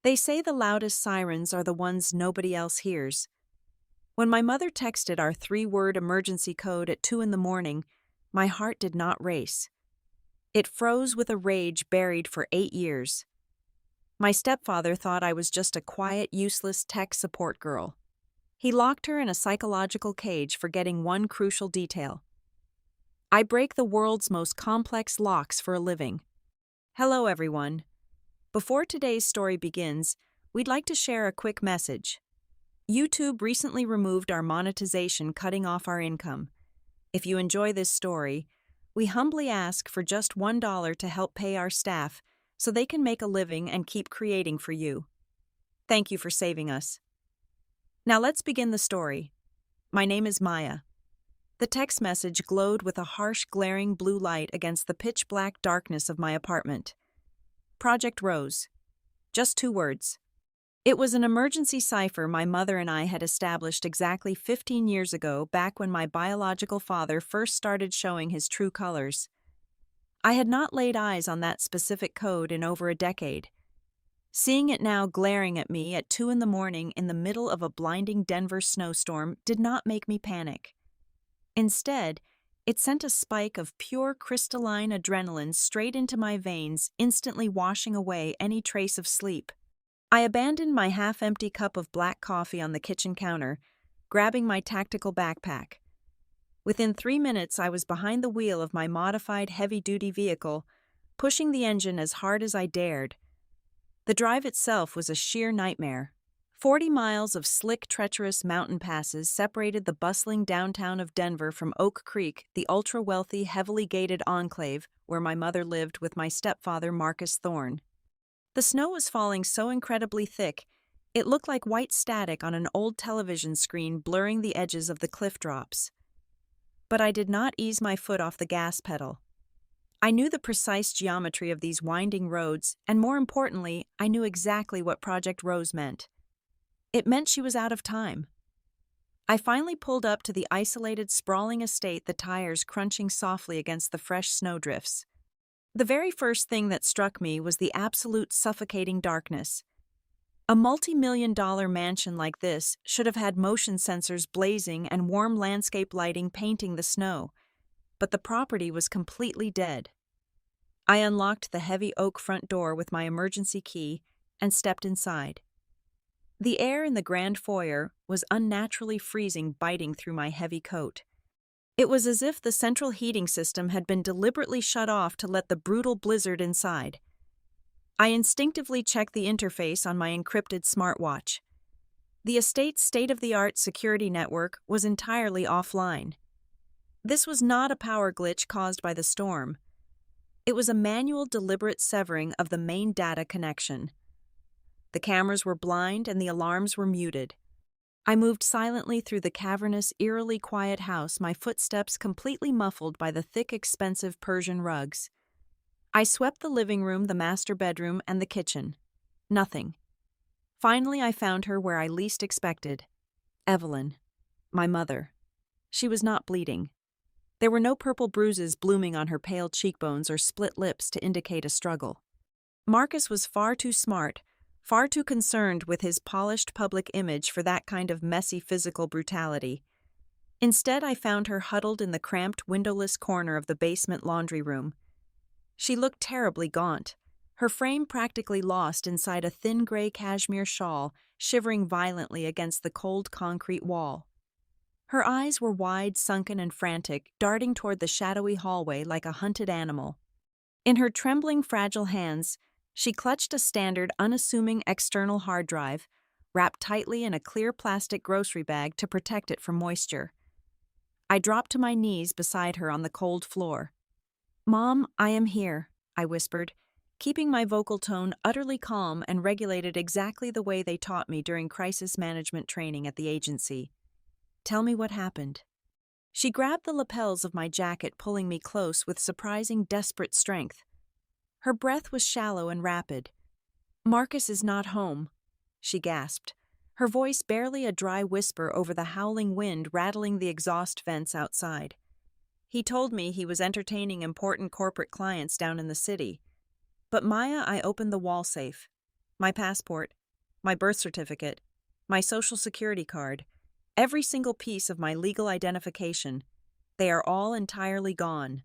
They say the loudest sirens are the ones nobody else hears. When my mother texted our 3-word emergency code at 2 in the morning, my heart did not race. It froze with a rage buried for 8 years. My stepfather thought I was just a quiet, useless tech support girl. He locked her in a psychological cage, forgetting one crucial detail. I break the world's most complex locks for a living. Hello, everyone. Before today's story begins, we'd like to share a quick message. YouTube recently removed our monetization, cutting off our income. If you enjoy this story, we humbly ask for just $1 to help pay our staff so they can make a living and keep creating for you. Thank you for saving us. Now let's begin the story. My name is Maya. The text message glowed with a harsh, glaring blue light against the pitch-black darkness of my apartment. Project Rose. Just 2 words. It was an emergency cipher my mother and I had established exactly 15 years ago, back when my biological father first started showing his true colors. I had not laid eyes on that specific code in over a decade. Seeing it now glaring at me at 2 in the morning in the middle of a blinding Denver snowstorm did not make me panic. Instead, it sent a spike of pure crystalline adrenaline straight into my veins, instantly washing away any trace of sleep. I abandoned my half-empty cup of black coffee on the kitchen counter, grabbing my tactical backpack. Within 3 minutes, I was behind the wheel of my modified heavy-duty vehicle, pushing the engine as hard as I dared. The drive itself was a sheer nightmare. 40 miles of slick, treacherous mountain passes separated the bustling downtown of Denver from Oak Creek, the ultra-wealthy, heavily gated enclave where my mother lived with my stepfather, Marcus Thorne. The snow was falling so incredibly thick, it looked like white static on an old television screen, blurring the edges of the cliff drops. But I did not ease my foot off the gas pedal. I knew the precise geometry of these winding roads, and more importantly, I knew exactly what Project Rose meant. It meant she was out of time. I finally pulled up to the isolated, sprawling estate, the tires crunching softly against the fresh snowdrifts. The very first thing that struck me was the absolute suffocating darkness. A multi-million-dollar mansion like this should have had motion sensors blazing and warm landscape lighting painting the snow, but the property was completely dead. I unlocked the heavy oak front door with my emergency key and stepped inside. The air in the grand foyer was unnaturally freezing, biting through my heavy coat. It was as if the central heating system had been deliberately shut off to let the brutal blizzard inside. I instinctively checked the interface on my encrypted smartwatch. The estate's state-of-the-art security network was entirely offline. This was not a power glitch caused by the storm. It was a manual, deliberate severing of the main data connection. The cameras were blind and the alarms were muted. I moved silently through the cavernous, eerily quiet house, my footsteps completely muffled by the thick, expensive Persian rugs. I swept the living room, the master bedroom, and the kitchen. Nothing. Finally, I found her where I least expected. Evelyn, my mother. She was not bleeding. There were no purple bruises blooming on her pale cheekbones or split lips to indicate a struggle. Marcus was far too smart, far too concerned with his polished public image for that kind of messy physical brutality. Instead, I found her huddled in the cramped, windowless corner of the basement laundry room. She looked terribly gaunt, her frame practically lost inside a thin gray cashmere shawl, shivering violently against the cold concrete wall. Her eyes were wide, sunken, and frantic, darting toward the shadowy hallway like a hunted animal. In her trembling, fragile hands, she clutched a standard, unassuming external hard drive, wrapped tightly in a clear plastic grocery bag to protect it from moisture. I dropped to my knees beside her on the cold floor. "Mom, I am here," I whispered, keeping my vocal tone utterly calm and regulated exactly the way they taught me during crisis management training at the agency. "Tell me what happened." She grabbed the lapels of my jacket, pulling me close with surprising, desperate strength. Her breath was shallow and rapid. "Marcus is not home," she gasped, her voice barely a dry whisper over the howling wind rattling the exhaust vents outside. "He told me he was entertaining important corporate clients down in the city." But Maya, I opened the wall safe. my passport, my birth certificate, my social security card, every single piece of my legal identification. They are all entirely gone.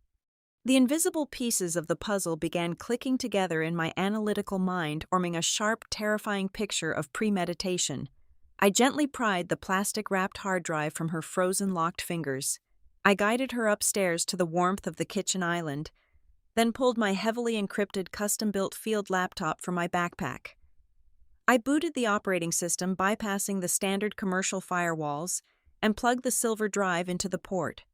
The invisible pieces of the puzzle began clicking together in my analytical mind, forming a sharp, terrifying picture of premeditation. I gently pried the plastic-wrapped hard drive from her frozen, locked fingers. I guided her upstairs to the warmth of the kitchen island, then pulled my heavily encrypted, custom-built field laptop from my backpack. I booted the operating system, bypassing the standard commercial firewalls, and plugged the silver drive into the port.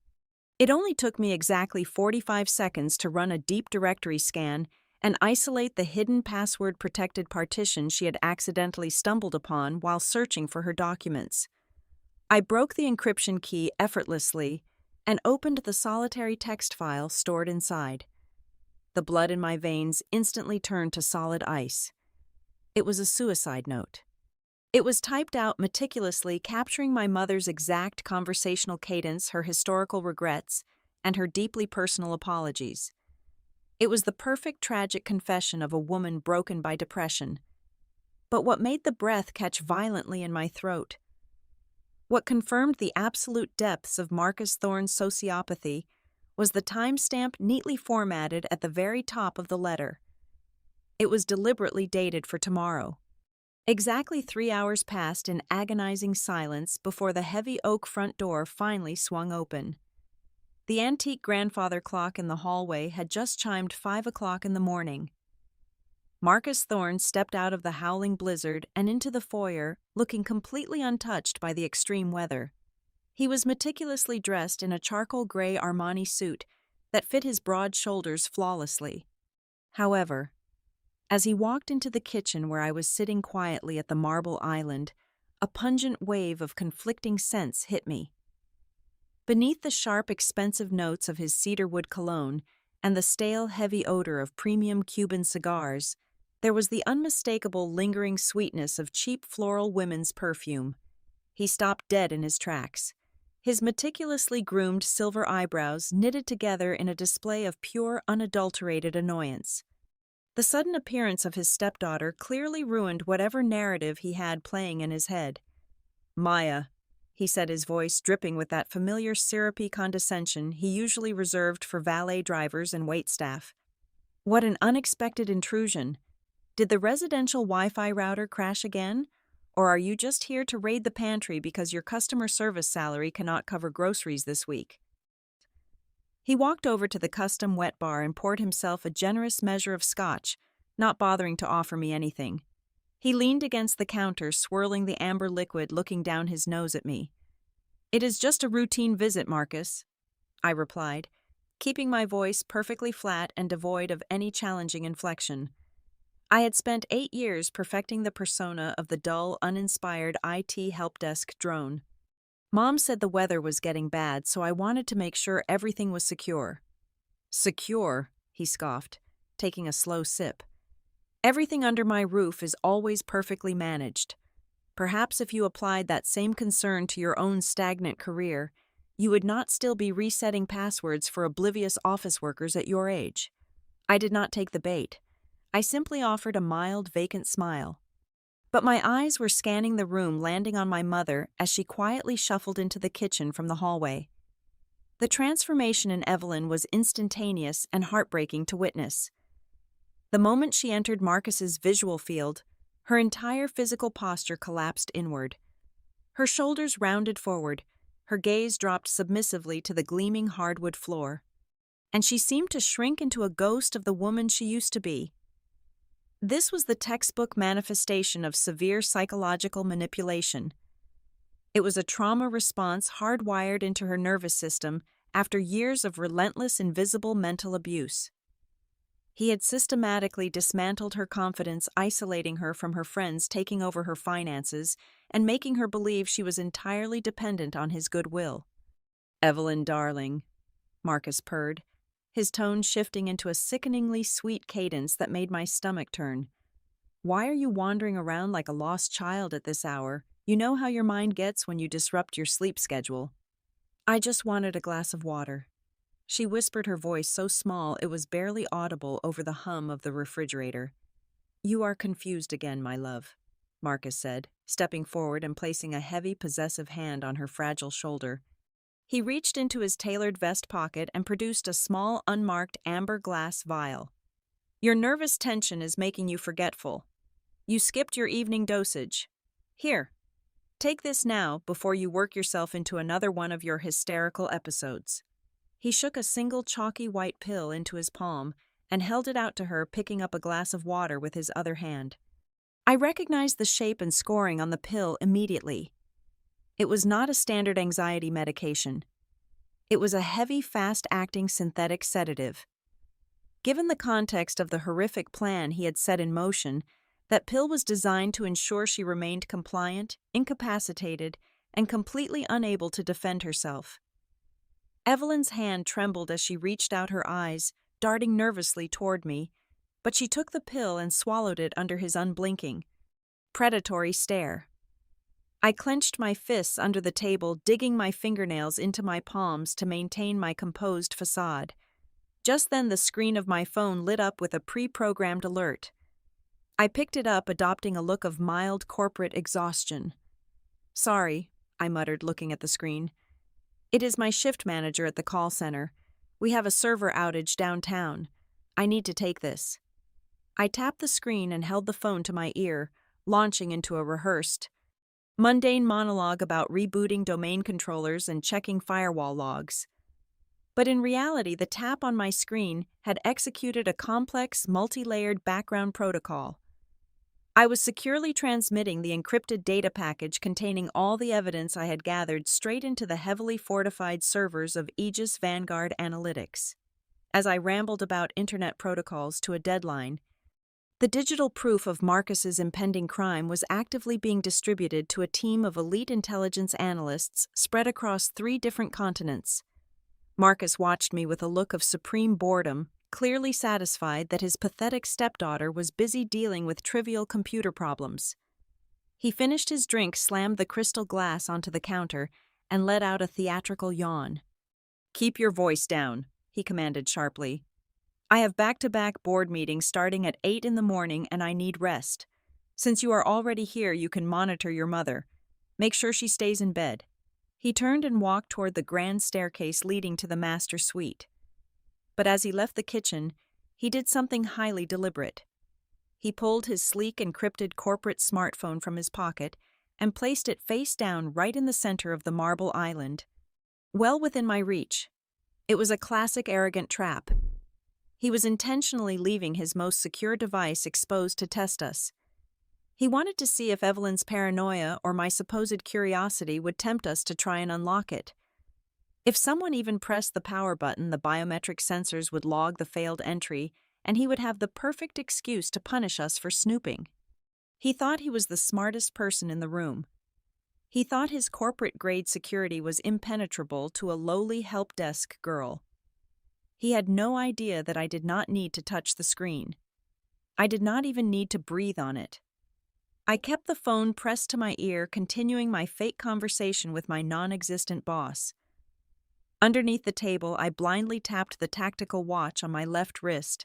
It only took me exactly 45 seconds to run a deep directory scan and isolate the hidden password-protected partition she had accidentally stumbled upon while searching for her documents. I broke the encryption key effortlessly and opened the solitary text file stored inside. The blood in my veins instantly turned to solid ice. It was a suicide note. It was typed out meticulously, capturing my mother's exact conversational cadence, her historical regrets, and her deeply personal apologies. It was the perfect tragic confession of a woman broken by depression. But what made the breath catch violently in my throat? What confirmed the absolute depths of Marcus Thorne's sociopathy was the timestamp neatly formatted at the very top of the letter. It was deliberately dated for tomorrow. Exactly 3 hours passed in agonizing silence before the heavy oak front door finally swung open. The antique grandfather clock in the hallway had just chimed 5 o'clock in the morning. Marcus Thorne stepped out of the howling blizzard and into the foyer, looking completely untouched by the extreme weather. He was meticulously dressed in a charcoal gray Armani suit that fit his broad shoulders flawlessly. However, as he walked into the kitchen where I was sitting quietly at the marble island, a pungent wave of conflicting scents hit me. Beneath the sharp, expensive notes of his cedarwood cologne and the stale, heavy odor of premium Cuban cigars, there was the unmistakable, lingering sweetness of cheap floral women's perfume. He stopped dead in his tracks, his meticulously groomed silver eyebrows knitted together in a display of pure, unadulterated annoyance. The sudden appearance of his stepdaughter clearly ruined whatever narrative he had playing in his head. "Maya," he said, his voice dripping with that familiar syrupy condescension he usually reserved for valet drivers and waitstaff. What an unexpected intrusion. Did the residential Wi-Fi router crash again? Or are you just here to raid the pantry because your customer service salary cannot cover groceries this week? He walked over to the custom wet bar and poured himself a generous measure of scotch, not bothering to offer me anything. He leaned against the counter, swirling the amber liquid, looking down his nose at me. "It is just a routine visit, Marcus," I replied, keeping my voice perfectly flat and devoid of any challenging inflection. I had spent 8 years perfecting the persona of the dull, uninspired IT help desk drone. Mom said the weather was getting bad, so I wanted to make sure everything was secure. "Secure?" he scoffed, taking a slow sip. "Everything under my roof is always perfectly managed. Perhaps if you applied that same concern to your own stagnant career, you would not still be resetting passwords for oblivious office workers at your age." I did not take the bait. I simply offered a mild, vacant smile. But my eyes were scanning the room, landing on my mother as she quietly shuffled into the kitchen from the hallway. The transformation in Evelyn was instantaneous and heartbreaking to witness. The moment she entered Marcus's visual field, her entire physical posture collapsed inward. Her shoulders rounded forward, her gaze dropped submissively to the gleaming hardwood floor, and she seemed to shrink into a ghost of the woman she used to be. This was the textbook manifestation of severe psychological manipulation. It was a trauma response hardwired into her nervous system after years of relentless, invisible mental abuse. He had systematically dismantled her confidence, isolating her from her friends, taking over her finances, and making her believe she was entirely dependent on his goodwill. "Evelyn, darling," Marcus purred, his tone shifting into a sickeningly sweet cadence that made my stomach turn. "Why are you wandering around like a lost child at this hour? You know how your mind gets when you disrupt your sleep schedule." "I just wanted a glass of water." She whispered, her voice so small it was barely audible over the hum of the refrigerator. You are confused again, my love, Marcus said, stepping forward and placing a heavy, possessive hand on her fragile shoulder. He reached into his tailored vest pocket and produced a small, unmarked amber glass vial. Your nervous tension is making you forgetful. You skipped your evening dosage. Here, take this now before you work yourself into another one of your hysterical episodes. He shook a single chalky white pill into his palm and held it out to her, picking up a glass of water with his other hand. I recognized the shape and scoring on the pill immediately. It was not a standard anxiety medication. It was a heavy, fast-acting synthetic sedative. Given the context of the horrific plan he had set in motion, that pill was designed to ensure she remained compliant, incapacitated, and completely unable to defend herself. Evelyn's hand trembled as she reached out her eyes, darting nervously toward me, but she took the pill and swallowed it under his unblinking, predatory stare. I clenched my fists under the table, digging my fingernails into my palms to maintain my composed facade. Just then the screen of my phone lit up with a pre-programmed alert. I picked it up, adopting a look of mild corporate exhaustion. Sorry, I muttered, looking at the screen. It is my shift manager at the call center. We have a server outage downtown. I need to take this. I tapped the screen and held the phone to my ear, launching into a rehearsed, mundane monologue about rebooting domain controllers and checking firewall logs. But in reality, the tap on my screen had executed a complex, multi-layered background protocol. I was securely transmitting the encrypted data package containing all the evidence I had gathered straight into the heavily fortified servers of Aegis Vanguard Analytics. As I rambled about internet protocols to a deadline, the digital proof of Marcus's impending crime was actively being distributed to a team of elite intelligence analysts spread across 3 different continents. Marcus watched me with a look of supreme boredom, clearly satisfied that his pathetic stepdaughter was busy dealing with trivial computer problems. He finished his drink, slammed the crystal glass onto the counter, and let out a theatrical yawn. "Keep your voice down," he commanded sharply. "I have back-to-back board meetings starting at 8 in the morning and I need rest. Since you are already here, you can monitor your mother. Make sure she stays in bed." He turned and walked toward the grand staircase leading to the master suite. But as he left the kitchen, he did something highly deliberate. He pulled his sleek encrypted corporate smartphone from his pocket and placed it face down right in the center of the marble island, well within my reach. It was a classic arrogant trap. He was intentionally leaving his most secure device exposed to test us. He wanted to see if Evelyn's paranoia or my supposed curiosity would tempt us to try and unlock it. If someone even pressed the power button, the biometric sensors would log the failed entry, and he would have the perfect excuse to punish us for snooping. He thought he was the smartest person in the room. He thought his corporate-grade security was impenetrable to a lowly help desk girl. He had no idea that I did not need to touch the screen. I did not even need to breathe on it. I kept the phone pressed to my ear, continuing my fake conversation with my non-existent boss. Underneath the table, I blindly tapped the tactical watch on my left wrist,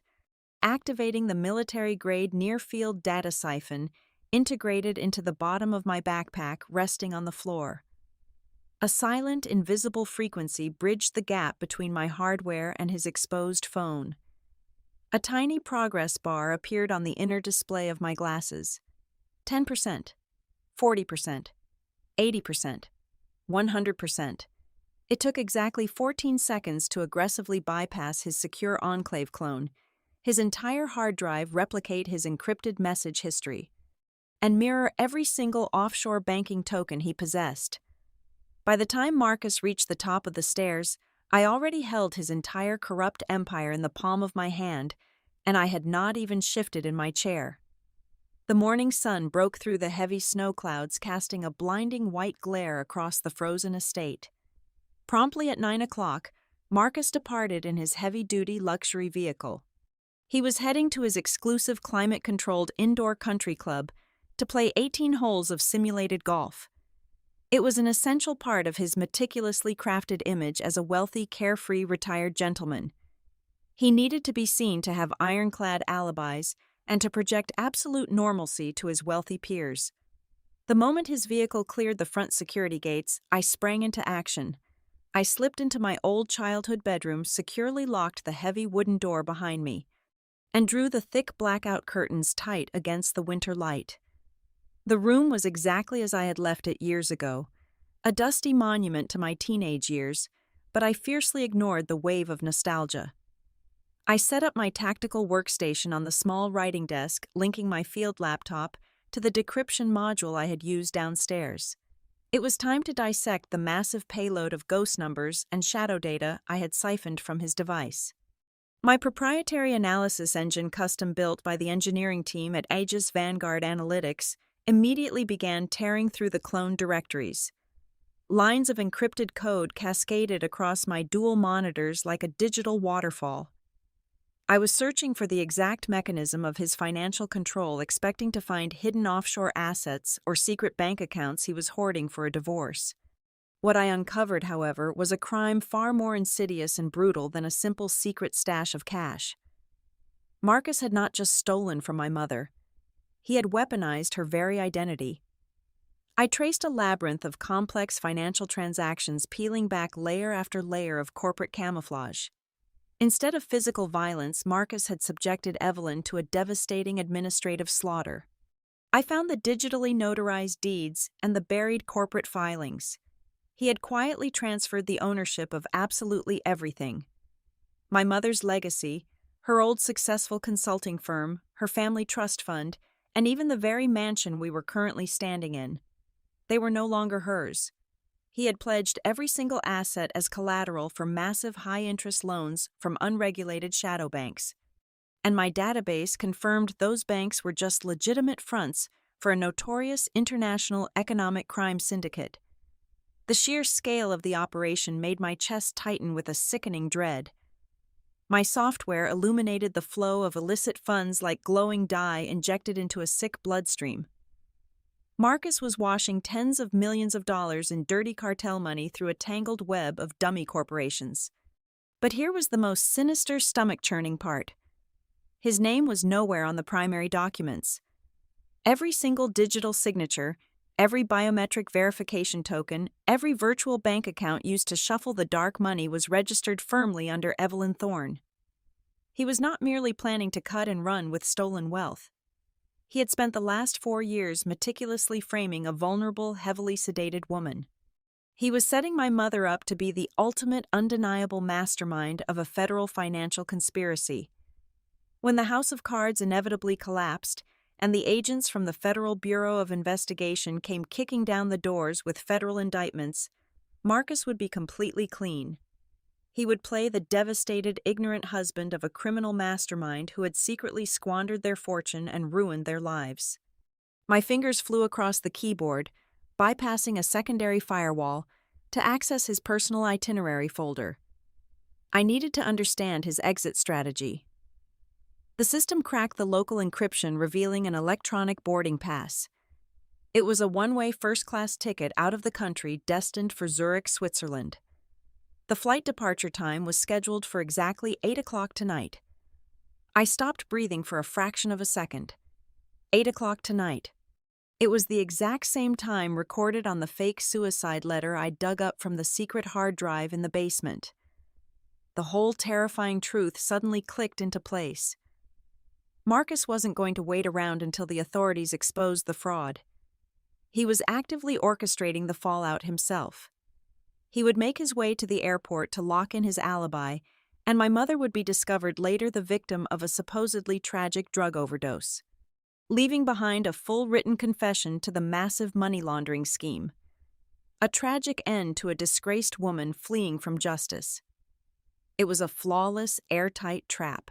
activating the military-grade near-field data siphon integrated into the bottom of my backpack resting on the floor. A silent, invisible frequency bridged the gap between my hardware and his exposed phone. A tiny progress bar appeared on the inner display of my glasses. 10%, 40%, 80%, 100%. It took exactly 14 seconds to aggressively bypass his secure Enclave clone, his entire hard drive replicate his encrypted message history, and mirror every single offshore banking token he possessed. By the time Marcus reached the top of the stairs, I already held his entire corrupt empire in the palm of my hand, and I had not even shifted in my chair. The morning sun broke through the heavy snow clouds, casting a blinding white glare across the frozen estate. Promptly at 9 o'clock, Marcus departed in his heavy-duty luxury vehicle. He was heading to his exclusive climate-controlled indoor country club to play 18 holes of simulated golf. It was an essential part of his meticulously crafted image as a wealthy, carefree, retired gentleman. He needed to be seen to have ironclad alibis and to project absolute normalcy to his wealthy peers. The moment his vehicle cleared the front security gates, I sprang into action. I slipped into my old childhood bedroom, securely locked the heavy wooden door behind me, and drew the thick blackout curtains tight against the winter light. The room was exactly as I had left it years ago, a dusty monument to my teenage years, but I fiercely ignored the wave of nostalgia. I set up my tactical workstation on the small writing desk, linking my field laptop to the decryption module I had used downstairs. It was time to dissect the massive payload of ghost numbers and shadow data I had siphoned from his device. My proprietary analysis engine, custom-built by the engineering team at Aegis Vanguard Analytics, immediately began tearing through the cloned directories. Lines of encrypted code cascaded across my dual monitors like a digital waterfall. I was searching for the exact mechanism of his financial control, expecting to find hidden offshore assets or secret bank accounts he was hoarding for a divorce. What I uncovered, however, was a crime far more insidious and brutal than a simple secret stash of cash. Marcus had not just stolen from my mother. He had weaponized her very identity. I traced a labyrinth of complex financial transactions, peeling back layer after layer of corporate camouflage. Instead of physical violence, Marcus had subjected Evelyn to a devastating administrative slaughter. I found the digitally notarized deeds and the buried corporate filings. He had quietly transferred the ownership of absolutely everything. My mother's legacy, her old successful consulting firm, her family trust fund, and even the very mansion we were currently standing in. They were no longer hers. He had pledged every single asset as collateral for massive high-interest loans from unregulated shadow banks. And my database confirmed those banks were just legitimate fronts for a notorious international economic crime syndicate. The sheer scale of the operation made my chest tighten with a sickening dread. My software illuminated the flow of illicit funds like glowing dye injected into a sick bloodstream. Marcus was washing tens of millions of dollars in dirty cartel money through a tangled web of dummy corporations. But here was the most sinister, stomach-churning part. His name was nowhere on the primary documents. Every single digital signature, every biometric verification token, every virtual bank account used to shuffle the dark money was registered firmly under Evelyn Thorne. He was not merely planning to cut and run with stolen wealth. He had spent the last 4 years meticulously framing a vulnerable, heavily sedated woman. He was setting my mother up to be the ultimate, undeniable mastermind of a federal financial conspiracy. When the house of cards inevitably collapsed, and the agents from the Federal Bureau of Investigation came kicking down the doors with federal indictments, Marcus would be completely clean. He would play the devastated, ignorant husband of a criminal mastermind who had secretly squandered their fortune and ruined their lives. My fingers flew across the keyboard, bypassing a secondary firewall, to access his personal itinerary folder. I needed to understand his exit strategy. The system cracked the local encryption, revealing an electronic boarding pass. It was a one-way first-class ticket out of the country destined for Zurich, Switzerland. The flight departure time was scheduled for exactly 8 o'clock tonight. I stopped breathing for a fraction of a second. 8 o'clock tonight. It was the exact same time recorded on the fake suicide letter I dug up from the secret hard drive in the basement. The whole terrifying truth suddenly clicked into place. Marcus wasn't going to wait around until the authorities exposed the fraud. He was actively orchestrating the fallout himself. He would make his way to the airport to lock in his alibi, and my mother would be discovered later the victim of a supposedly tragic drug overdose, leaving behind a full written confession to the massive money laundering scheme. A tragic end to a disgraced woman fleeing from justice. It was a flawless, airtight trap.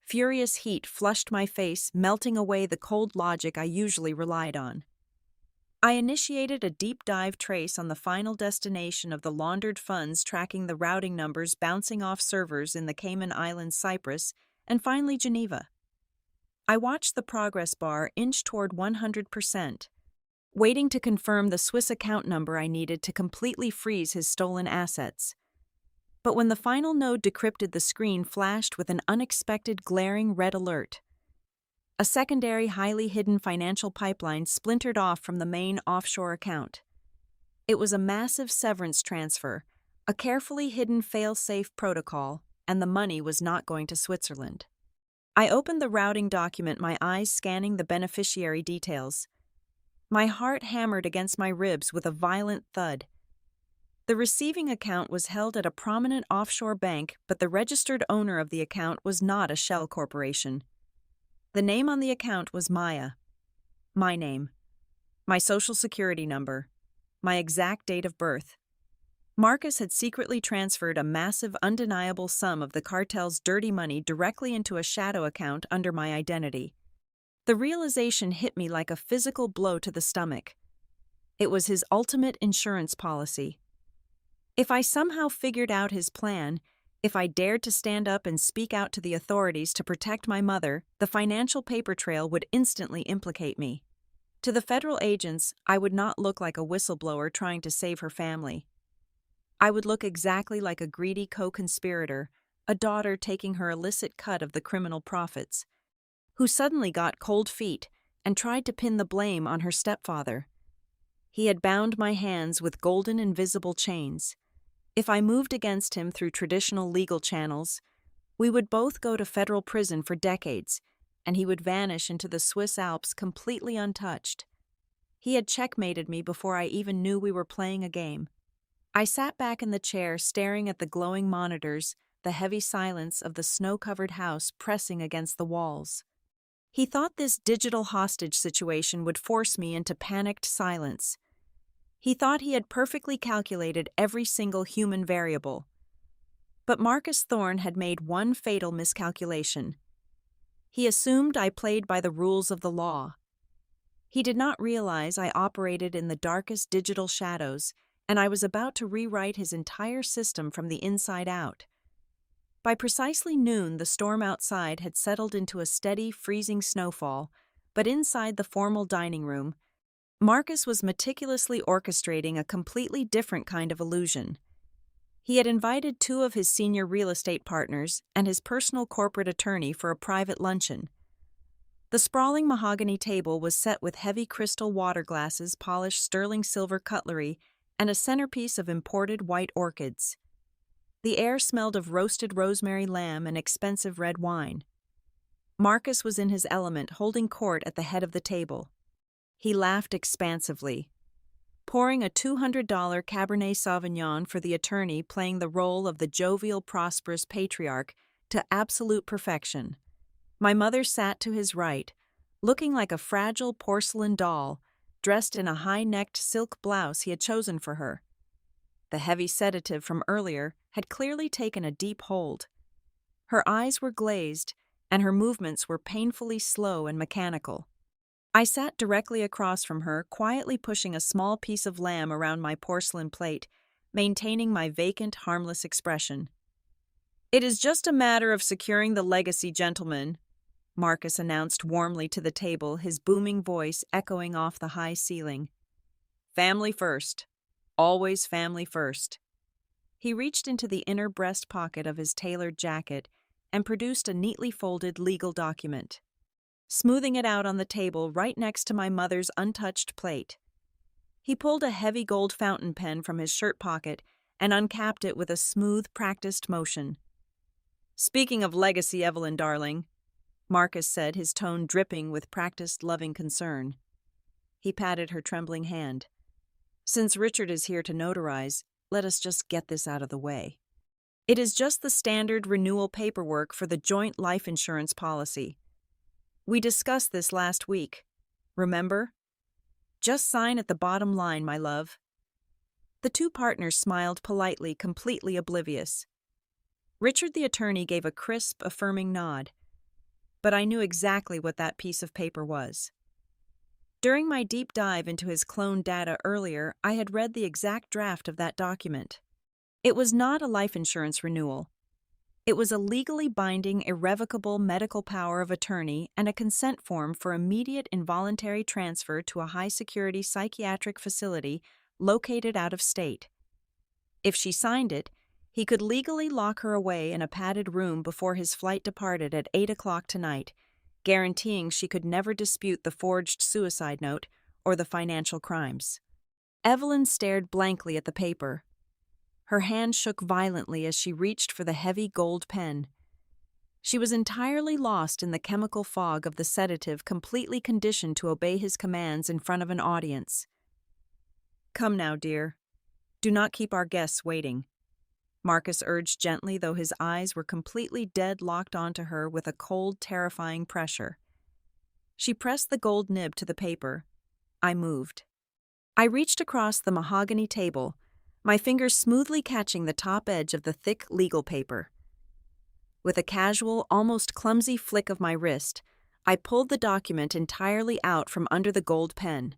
Furious heat flushed my face, melting away the cold logic I usually relied on. I initiated a deep dive trace on the final destination of the laundered funds, tracking the routing numbers bouncing off servers in the Cayman Islands, Cyprus, and finally Geneva. I watched the progress bar inch toward 100%, waiting to confirm the Swiss account number I needed to completely freeze his stolen assets. But when the final node decrypted, the screen flashed with an unexpected glaring red alert. A secondary, highly hidden financial pipeline splintered off from the main offshore account. It was a massive severance transfer, a carefully hidden fail-safe protocol, and the money was not going to Switzerland. I opened the routing document, my eyes scanning the beneficiary details. My heart hammered against my ribs with a violent thud. The receiving account was held at a prominent offshore bank, but the registered owner of the account was not a shell corporation. The name on the account was Maya. My name. My social security number. My exact date of birth. Marcus had secretly transferred a massive, undeniable sum of the cartel's dirty money directly into a shadow account under my identity. The realization hit me like a physical blow to the stomach. It was his ultimate insurance policy. If I somehow figured out his plan, if I dared to stand up and speak out to the authorities to protect my mother, the financial paper trail would instantly implicate me. To the federal agents, I would not look like a whistleblower trying to save her family. I would look exactly like a greedy co-conspirator, a daughter taking her illicit cut of the criminal profits, who suddenly got cold feet and tried to pin the blame on her stepfather. He had bound my hands with golden invisible chains. If I moved against him through traditional legal channels, we would both go to federal prison for decades, and he would vanish into the Swiss Alps completely untouched. He had checkmated me before I even knew we were playing a game. I sat back in the chair staring at the glowing monitors, the heavy silence of the snow-covered house pressing against the walls. He thought this digital hostage situation would force me into panicked silence. He thought he had perfectly calculated every single human variable. But Marcus Thorne had made one fatal miscalculation. He assumed I played by the rules of the law. He did not realize I operated in the darkest digital shadows, and I was about to rewrite his entire system from the inside out. By precisely noon, the storm outside had settled into a steady, freezing snowfall, but inside the formal dining room, Marcus was meticulously orchestrating a completely different kind of illusion. He had invited two of his senior real estate partners and his personal corporate attorney for a private luncheon. The sprawling mahogany table was set with heavy crystal water glasses, polished sterling silver cutlery, and a centerpiece of imported white orchids. The air smelled of roasted rosemary lamb and expensive red wine. Marcus was in his element, holding court at the head of the table. He laughed expansively, pouring a $200 Cabernet Sauvignon for the attorney, playing the role of the jovial, prosperous patriarch to absolute perfection. My mother sat to his right, looking like a fragile porcelain doll, dressed in a high-necked silk blouse he had chosen for her. The heavy sedative from earlier had clearly taken a deep hold. Her eyes were glazed, and her movements were painfully slow and mechanical. I sat directly across from her, quietly pushing a small piece of lamb around my porcelain plate, maintaining my vacant, harmless expression. "It is just a matter of securing the legacy, gentlemen," Marcus announced warmly to the table, his booming voice echoing off the high ceiling. "Family first. Always family first." He reached into the inner breast pocket of his tailored jacket and produced a neatly folded legal document, smoothing it out on the table right next to my mother's untouched plate. He pulled a heavy gold fountain pen from his shirt pocket and uncapped it with a smooth, practiced motion. "Speaking of legacy, Evelyn darling," Marcus said, his tone dripping with practiced loving concern. He patted her trembling hand. "Since Richard is here to notarize, let us just get this out of the way. It is just the standard renewal paperwork for the joint life insurance policy. We discussed this last week. Remember? Just sign at the bottom line, my love." The two partners smiled politely, completely oblivious. Richard the attorney gave a crisp, affirming nod, but I knew exactly what that piece of paper was. During my deep dive into his cloned data earlier, I had read the exact draft of that document. It was not a life insurance renewal. It was a legally binding, irrevocable medical power of attorney and a consent form for immediate involuntary transfer to a high-security psychiatric facility located out of state. If she signed it, he could legally lock her away in a padded room before his flight departed at 8 o'clock tonight, guaranteeing she could never dispute the forged suicide note or the financial crimes. Evelyn stared blankly at the paper. Her hand shook violently as she reached for the heavy gold pen. She was entirely lost in the chemical fog of the sedative, completely conditioned to obey his commands in front of an audience. "Come now, dear. Do not keep our guests waiting," Marcus urged gently, though his eyes were completely dead-locked onto her with a cold, terrifying pressure. She pressed the gold nib to the paper. I moved. I reached across the mahogany table, my fingers smoothly catching the top edge of the thick legal paper. With a casual, almost clumsy flick of my wrist, I pulled the document entirely out from under the gold pen.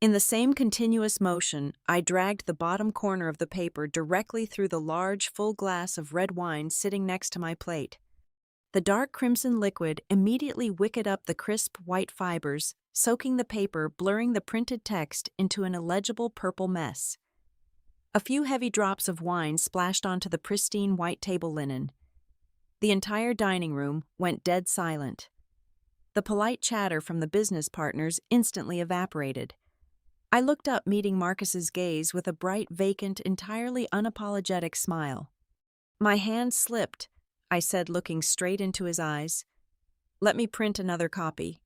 In the same continuous motion, I dragged the bottom corner of the paper directly through the large, full glass of red wine sitting next to my plate. The dark crimson liquid immediately wicked up the crisp white fibers, soaking the paper, blurring the printed text into an illegible purple mess. A few heavy drops of wine splashed onto the pristine white table linen. The entire dining room went dead silent. The polite chatter from the business partners instantly evaporated. I looked up, meeting Marcus's gaze with a bright, vacant, entirely unapologetic smile. "My hand slipped," I said, looking straight into his eyes. "Let me print another copy."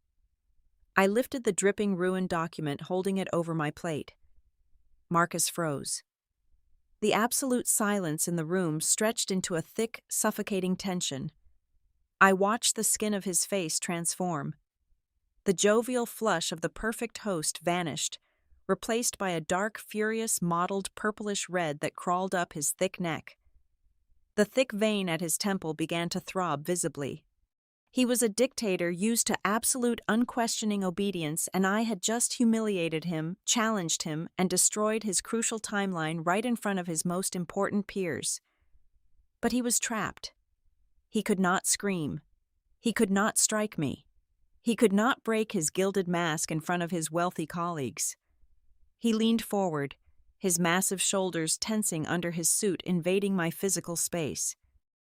I lifted the dripping, ruined document, holding it over my plate. Marcus froze. The absolute silence in the room stretched into a thick, suffocating tension. I watched the skin of his face transform. The jovial flush of the perfect host vanished, replaced by a dark, furious, mottled purplish red that crawled up his thick neck. The thick vein at his temple began to throb visibly. He was a dictator used to absolute, unquestioning obedience, and I had just humiliated him, challenged him, and destroyed his crucial timeline right in front of his most important peers. But he was trapped. He could not scream. He could not strike me. He could not break his gilded mask in front of his wealthy colleagues. He leaned forward, his massive shoulders tensing under his suit, invading my physical space.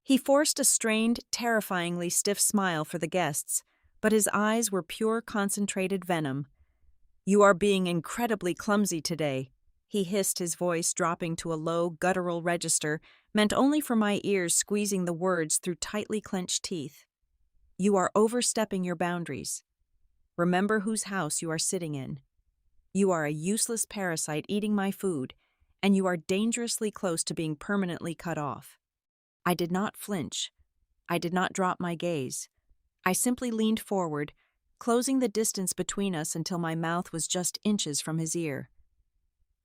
He forced a strained, terrifyingly stiff smile for the guests, but his eyes were pure, concentrated venom. "You are being incredibly clumsy today," he hissed, his voice dropping to a low, guttural register, meant only for my ears, squeezing the words through tightly clenched teeth. "You are overstepping your boundaries. Remember whose house you are sitting in. You are a useless parasite eating my food, and you are dangerously close to being permanently cut off." I did not flinch. I did not drop my gaze. I simply leaned forward, closing the distance between us until my mouth was just inches from his ear.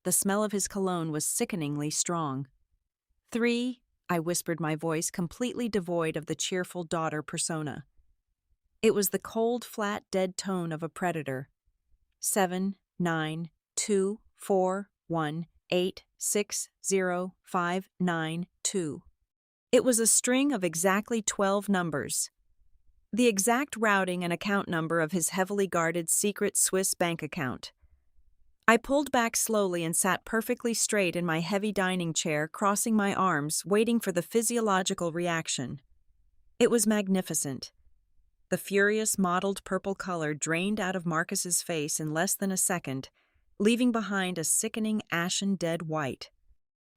The smell of his cologne was sickeningly strong. "3," I whispered, my voice completely devoid of the cheerful daughter persona. It was the cold, flat, dead tone of a predator. 7, 9, 2, 4, 1, 8, 6, 0, 5, 9, 2. It was a string of exactly 12 numbers. The exact routing and account number of his heavily guarded secret Swiss bank account. I pulled back slowly and sat perfectly straight in my heavy dining chair, crossing my arms, waiting for the physiological reaction. It was magnificent. The furious, mottled purple color drained out of Marcus's face in less than a second, leaving behind a sickening, ashen dead white.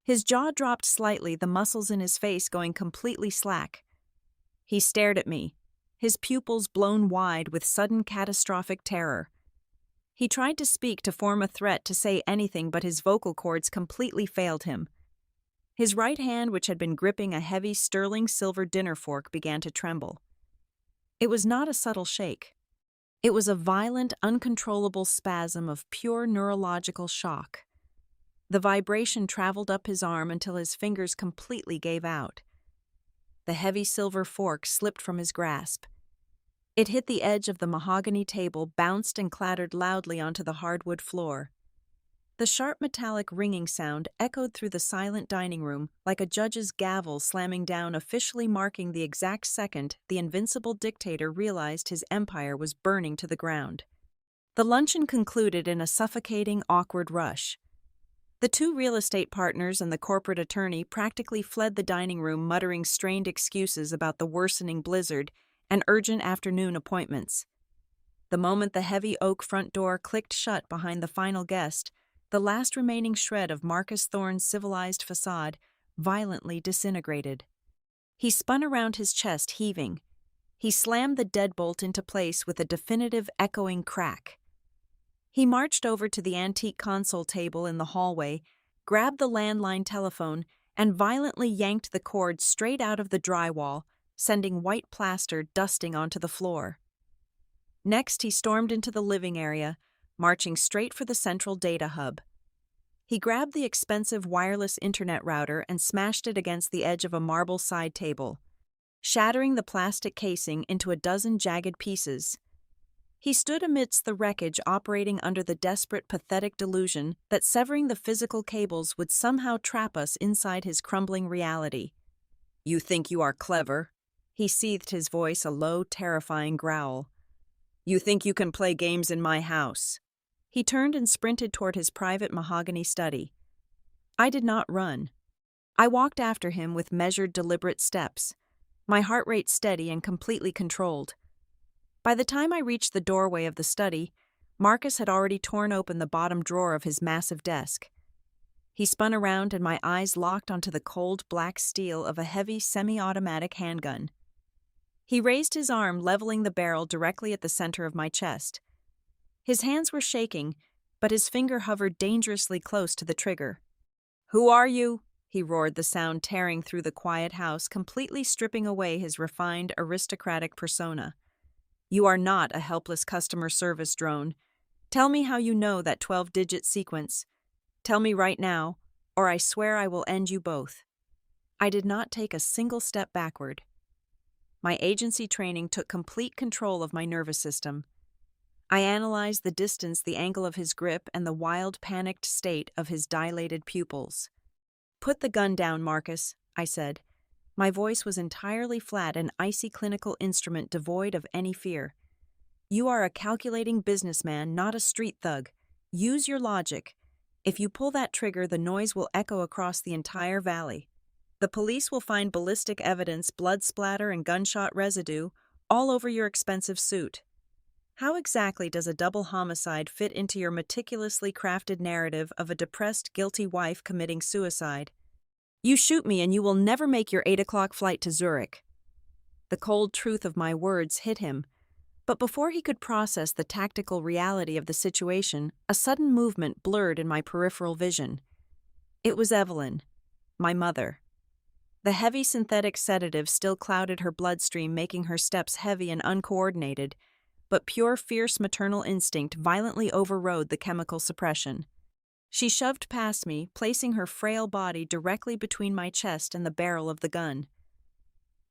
His jaw dropped slightly, the muscles in his face going completely slack. He stared at me, his pupils blown wide with sudden catastrophic terror. He tried to speak, to form a threat, to say anything, but his vocal cords completely failed him. His right hand, which had been gripping a heavy sterling silver dinner fork, began to tremble. It was not a subtle shake. It was a violent, uncontrollable spasm of pure neurological shock. The vibration traveled up his arm until his fingers completely gave out. The heavy silver fork slipped from his grasp. It hit the edge of the mahogany table, bounced and clattered loudly onto the hardwood floor. The sharp metallic ringing sound echoed through the silent dining room like a judge's gavel slamming down, officially marking the exact second the invincible dictator realized his empire was burning to the ground. The luncheon concluded in a suffocating, awkward rush. The two real estate partners and the corporate attorney practically fled the dining room, muttering strained excuses about the worsening blizzard and urgent afternoon appointments. The moment the heavy oak front door clicked shut behind the final guest, the last remaining shred of Marcus Thorne's civilized facade violently disintegrated. He spun around his chest, heaving. He slammed the deadbolt into place with a definitive echoing crack. He marched over to the antique console table in the hallway, grabbed the landline telephone, and violently yanked the cord straight out of the drywall, sending white plaster dusting onto the floor. Next, he stormed into the living area, marching straight for the central data hub. He grabbed the expensive wireless internet router and smashed it against the edge of a marble side table, shattering the plastic casing into a dozen jagged pieces. He stood amidst the wreckage, operating under the desperate, pathetic delusion that severing the physical cables would somehow trap us inside his crumbling reality. "You think you are clever?" He seethed, his voice a low, terrifying growl. "You think you can play games in my house?" He turned and sprinted toward his private mahogany study. I did not run. I walked after him with measured, deliberate steps, my heart rate steady and completely controlled. By the time I reached the doorway of the study, Marcus had already torn open the bottom drawer of his massive desk. He spun around and my eyes locked onto the cold black steel of a heavy semi-automatic handgun. He raised his arm, leveling the barrel directly at the center of my chest. His hands were shaking, but his finger hovered dangerously close to the trigger. "Who are you?" he roared, the sound tearing through the quiet house, completely stripping away his refined, aristocratic persona. "You are not a helpless customer service drone. Tell me how you know that 12-digit sequence. Tell me right now, or I swear I will end you both." I did not take a single step backward. My agency training took complete control of my nervous system. I analyzed the distance, the angle of his grip, and the wild, panicked state of his dilated pupils. "Put the gun down, Marcus," I said. My voice was entirely flat, an icy clinical instrument devoid of any fear. "You are a calculating businessman, not a street thug. Use your logic. If you pull that trigger, the noise will echo across the entire valley. The police will find ballistic evidence, blood splatter, and gunshot residue all over your expensive suit. How exactly does a double homicide fit into your meticulously crafted narrative of a depressed, guilty wife committing suicide? You shoot me and you will never make your 8 o'clock flight to Zurich." The cold truth of my words hit him, but before he could process the tactical reality of the situation, a sudden movement blurred in my peripheral vision. It was Evelyn, my mother. The heavy synthetic sedative still clouded her bloodstream, making her steps heavy and uncoordinated, but pure, fierce maternal instinct violently overrode the chemical suppression. She shoved past me, placing her frail body directly between my chest and the barrel of the gun.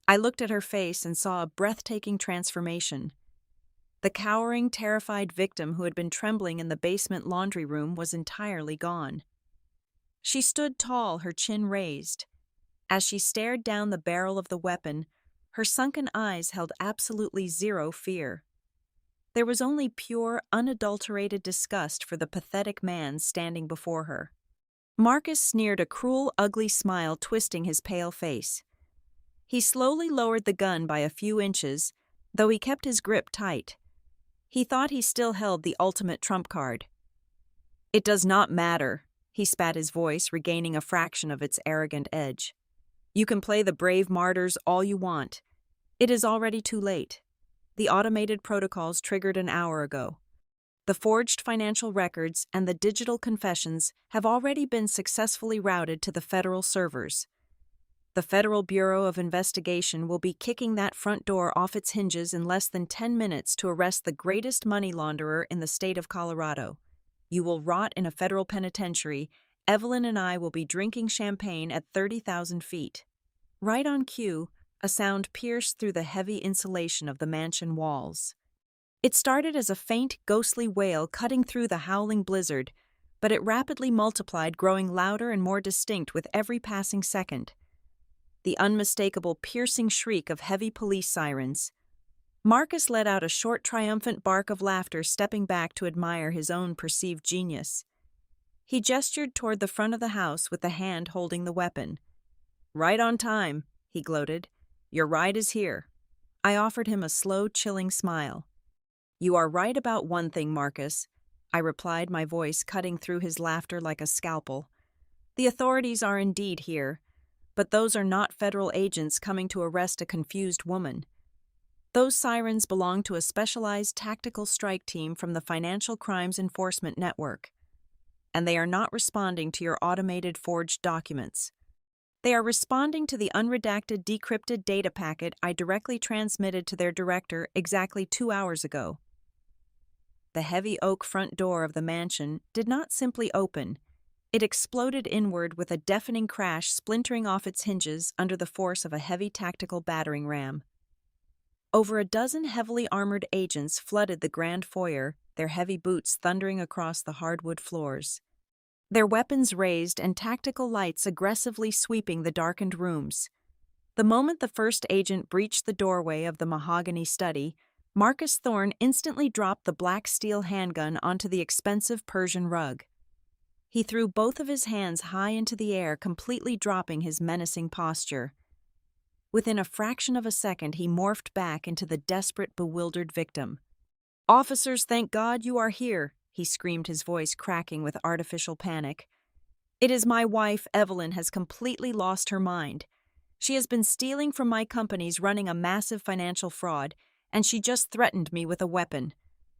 I looked at her face and saw a breathtaking transformation. The cowering, terrified victim who had been trembling in the basement laundry room was entirely gone. She stood tall, her chin raised. As she stared down the barrel of the weapon, her sunken eyes held absolutely zero fear. There was only pure, unadulterated disgust for the pathetic man standing before her. Marcus sneered, a cruel, ugly smile twisting his pale face. He slowly lowered the gun by a few inches, though he kept his grip tight. He thought he still held the ultimate trump card. "It does not matter," he spat, his voice regaining a fraction of its arrogant edge. "You can play the brave martyrs all you want. It is already too late. The automated protocols triggered an hour ago. The forged financial records and the digital confessions have already been successfully routed to the federal servers. The Federal Bureau of Investigation will be kicking that front door off its hinges in less than 10 minutes to arrest the greatest money launderer in the state of Colorado. You will rot in a federal penitentiary. Evelyn and I will be drinking champagne at 30,000 feet." Right on cue, a sound pierced through the heavy insulation of the mansion walls. It started as a faint, ghostly wail cutting through the howling blizzard, but it rapidly multiplied, growing louder and more distinct with every passing second. The unmistakable, piercing shriek of heavy police sirens. Marcus let out a short, triumphant bark of laughter, stepping back to admire his own perceived genius. He gestured toward the front of the house with the hand holding the weapon. "Right on time," he gloated. "Your ride is here. I offered him a slow, chilling smile. "You are right about one thing, Marcus," I replied, my voice cutting through his laughter like a scalpel. "The authorities are indeed here, but those are not federal agents coming to arrest a confused woman. Those sirens belong to a specialized tactical strike team from the Financial Crimes Enforcement Network, and they are not responding to your automated forged documents. They are responding to the unredacted decrypted data packet I directly transmitted to their director exactly 2 hours ago." The heavy oak front door of the mansion did not simply open. It exploded inward with a deafening crash, splintering off its hinges under the force of a heavy tactical battering ram. Over a dozen heavily armored agents flooded the grand foyer, their heavy boots thundering across the hardwood floors. Their weapons raised and tactical lights aggressively sweeping the darkened rooms. The moment the first agent breached the doorway of the mahogany study, Marcus Thorne instantly dropped the black steel handgun onto the expensive Persian rug. He threw both of his hands high into the air, completely dropping his menacing posture. Within a fraction of a second, he morphed back into the desperate, bewildered victim. "Officers, thank God you are here," he screamed, his voice cracking with artificial panic. "It is my wife, Evelyn, has completely lost her mind. She has been stealing from my companies, running a massive financial fraud, and she just threatened me with a weapon.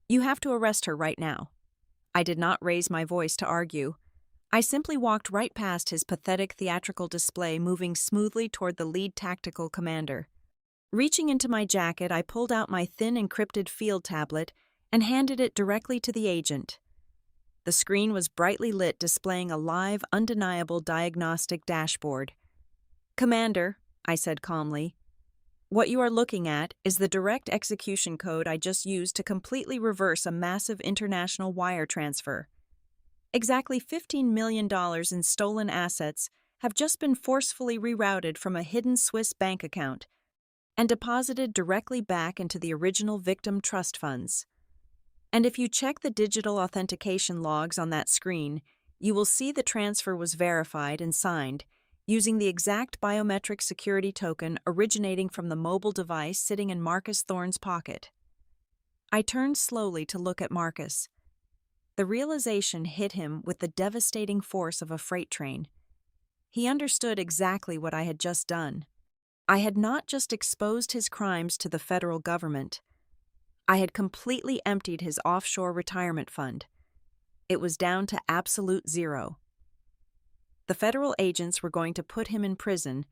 You have to arrest her right now." I did not raise my voice to argue. I simply walked right past his pathetic theatrical display, moving smoothly toward the lead tactical commander. Reaching into my jacket, I pulled out my thin encrypted field tablet and handed it directly to the agent. The screen was brightly lit, displaying a live, undeniable diagnostic dashboard. "Commander," I said calmly, "what you are looking at is the direct execution code I just used to completely reverse a massive international wire transfer. Exactly $15 million in stolen assets have just been forcefully rerouted from a hidden Swiss bank account and deposited directly back into the original victim trust funds. And if you check the digital authentication logs on that screen, you will see the transfer was verified and signed using the exact biometric security token originating from the mobile device sitting in Marcus Thorne's pocket." I turned slowly to look at Marcus. The realization hit him with the devastating force of a freight train. He understood exactly what I had just done. I had not just exposed his crimes to the federal government. I had completely emptied his offshore retirement fund. It was down to absolute zero. The federal agents were going to put him in prison,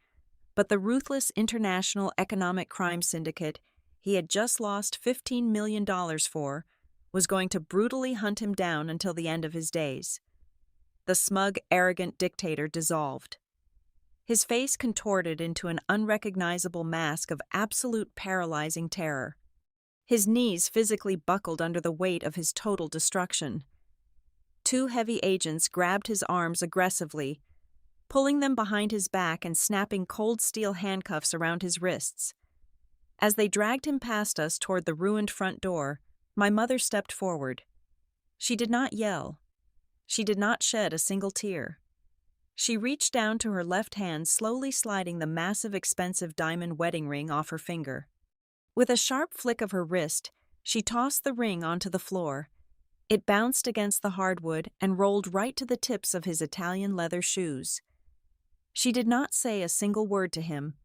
but the ruthless international economic crime syndicate he had just lost $15 million for was going to brutally hunt him down until the end of his days. The smug, arrogant dictator dissolved. His face contorted into an unrecognizable mask of absolute paralyzing terror. His knees physically buckled under the weight of his total destruction. 2 heavy agents grabbed his arms aggressively, pulling them behind his back and snapping cold steel handcuffs around his wrists. As they dragged him past us toward the ruined front door, my mother stepped forward. She did not yell. She did not shed a single tear. She reached down to her left hand, slowly sliding the massive, expensive diamond wedding ring off her finger. With a sharp flick of her wrist, she tossed the ring onto the floor. It bounced against the hardwood and rolled right to the tips of his Italian leather shoes. She did not say a single word to him.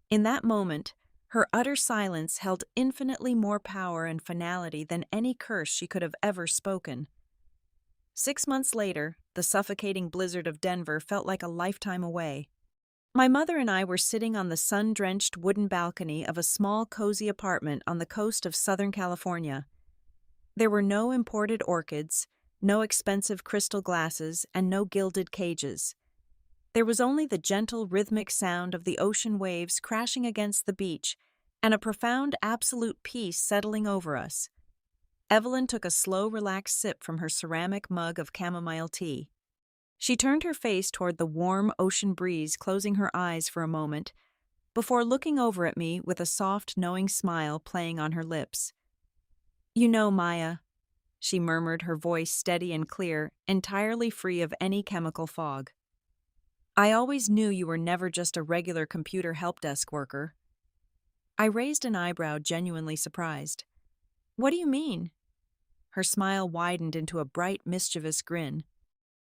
In that moment, her utter silence held infinitely more power and finality than any curse she could have ever spoken. 6 months later, the suffocating blizzard of Denver felt like a lifetime away. My mother and I were sitting on the sun-drenched wooden balcony of a small, cozy apartment on the coast of Southern California. There were no imported orchids, no expensive crystal glasses, and no gilded cages. There was only the gentle, rhythmic sound of the ocean waves crashing against the beach and a profound, absolute peace settling over us. Evelyn took a slow, relaxed sip from her ceramic mug of chamomile tea. She turned her face toward the warm ocean breeze, closing her eyes for a moment, before looking over at me with a soft, knowing smile playing on her lips. "You know, Maya," she murmured, her voice steady and clear, entirely free of any chemical fog. "I always knew you were never just a regular computer help desk worker." I raised an eyebrow, genuinely surprised. What do you mean? Her smile widened into a bright, mischievous grin.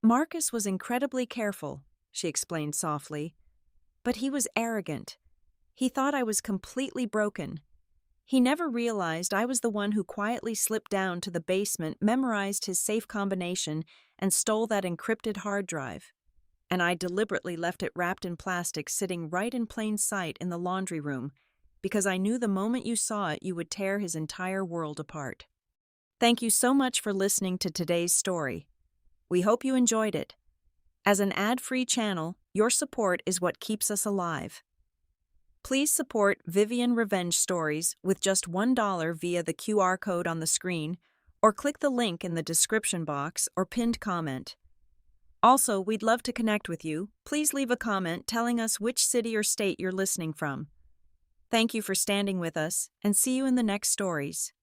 Marcus was incredibly careful, she explained softly, but he was arrogant. He thought I was completely broken. He never realized I was the one who quietly slipped down to the basement, memorized his safe combination, and stole that encrypted hard drive. And I deliberately left it wrapped in plastic sitting right in plain sight in the laundry room, because I knew the moment you saw it you would tear his entire world apart. Thank you so much for listening to today's story. We hope you enjoyed it. As an ad-free channel, your support is what keeps us alive. Please support Vivian Revenge Stories with just $1 via the QR code on the screen, or click the link in the description box or pinned comment. Also, we'd love to connect with you. Please leave a comment telling us which city or state you're listening from. Thank you for standing with us, and see you in the next stories.